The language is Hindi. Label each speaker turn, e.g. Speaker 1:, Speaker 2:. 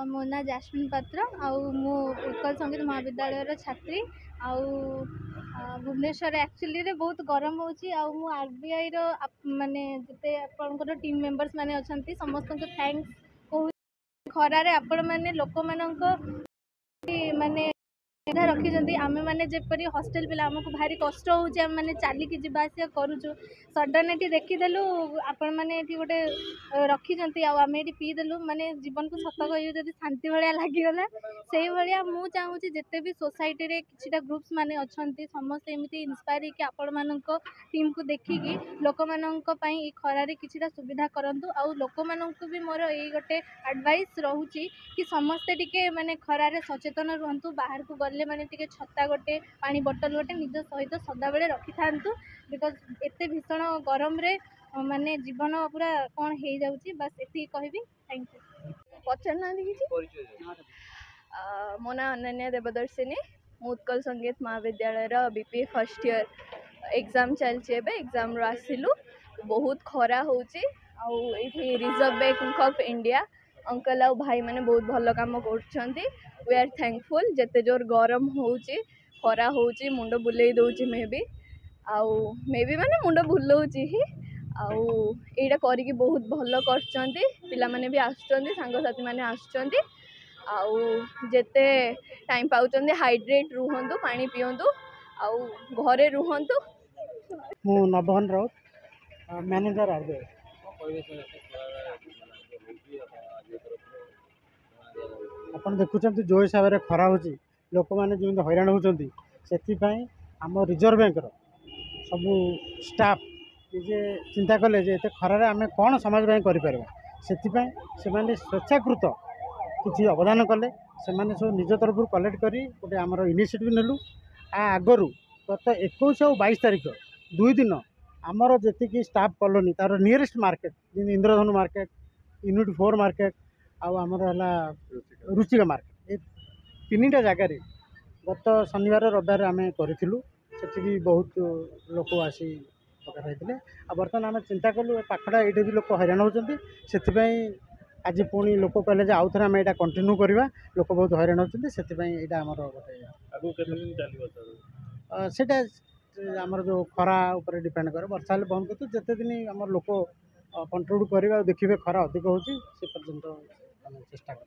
Speaker 1: मो ना जास्मिन पात्र मु उत्कल संगीत महाविद्यालय छात्री भुवनेश्वर एक्चुअली रे बहुत गरम हो आरबीआई माने जिते आपनकर टीम मेंबर्स माने अछंती समस्त को थैंक्स कहू खरारे आपण माने लोक मानक माने सुविधा रखी आमे मैंने जपरी हॉस्टल पिला आमको भारी कष्ट होचे आम मैंने चलिकी जावासिया करूँ सडन ये देखीदेलु आपण मैंने गोटे रखी आम ये पीदेलु माने जीवन को सत कह शांति भाया लगिगला से भाया मुझे चाहूँगी जिते भी सोसाइटी रे किछिटा ग्रुप्स माने अच्छी समस्त एमती इन्स्पायर कि आपण मानक टीम को देखिकी लोक मानक पई खरारे किछिटा सुविधा करंतु आउ लोक मानक भी मोर ये गोटे एडवाइस रहूची कि समस्ते टिके माने खरारे सचेतन रुहतु बाहर को गले माने टिके छत्ता गोटे पानी बोतल गोटे निज सहित सदा बेले रखि थांतु बिकॉज एते भीषण गरम रे माने जीवन पूरा कौन हो जाउची बस एति कहबी थैंक यू
Speaker 2: पचारना किसी मो ना Ananya Devdarshini Utkal Sangeet Mahavidyalaya BP first year exam चलती एग्जाम आसिलु बहुत खरा होची Reserve Bank of India uncle आ भाई मैंने बहुत भल काम कर वी आर थैंकफुल जिते जोर गरम होची खरा होची मुंड बुले दौची मे भी माने मुंड बुलाऊँच ही आईटा करी बहुत भल कर पिला माने भी आसुचंदी सांगसाथी माने आसुचंदी जेते टाइम पाउचंदी हाइड्रेट रुहंतु पानी पियंतु आउ घरे रुहंतु
Speaker 3: मु नवहन राउत मैनेजर आरबीआई आप देखुं जो हिसाब से खरा हो लोक मैंने जमी हैरान होती से आम रिजर्व बैंक सब स्टाफ निजे चिंता कले एत खरार आम कौन समाज करें से स्वेच्छाकृत किसी अवदान कले से सब निज तरफ कलेक्ट कर गोटे आम इनिशिएटिव नेलु आगर गत 21 और 22 तारीख 2 दिन आमर जी स्टाफ कॉलोनी तार nearest market Indradhanu market unit 4 market आमर है रुचिका मार्केट ये 3टा जगार गत शनिवार रविवार आम करूँ से बहुत लोक आसी प्रकार होते बर्तमान आम चिंता कलु पाखटा ये भी लोक हैरान होती से आज पुणी लोक कहले आउ थे आम यहाँ कंटिन्यू करवा लोक बहुत हैरान होती से आमर गोटे आमर जो खरा उपर डिपेंड करे वर्षा हेल्ले बंद करते जिते दिन आम लोक कंट्रीब्यूट करवा देखिए खरा अधिक होची से पर्यंत चेष्टा कर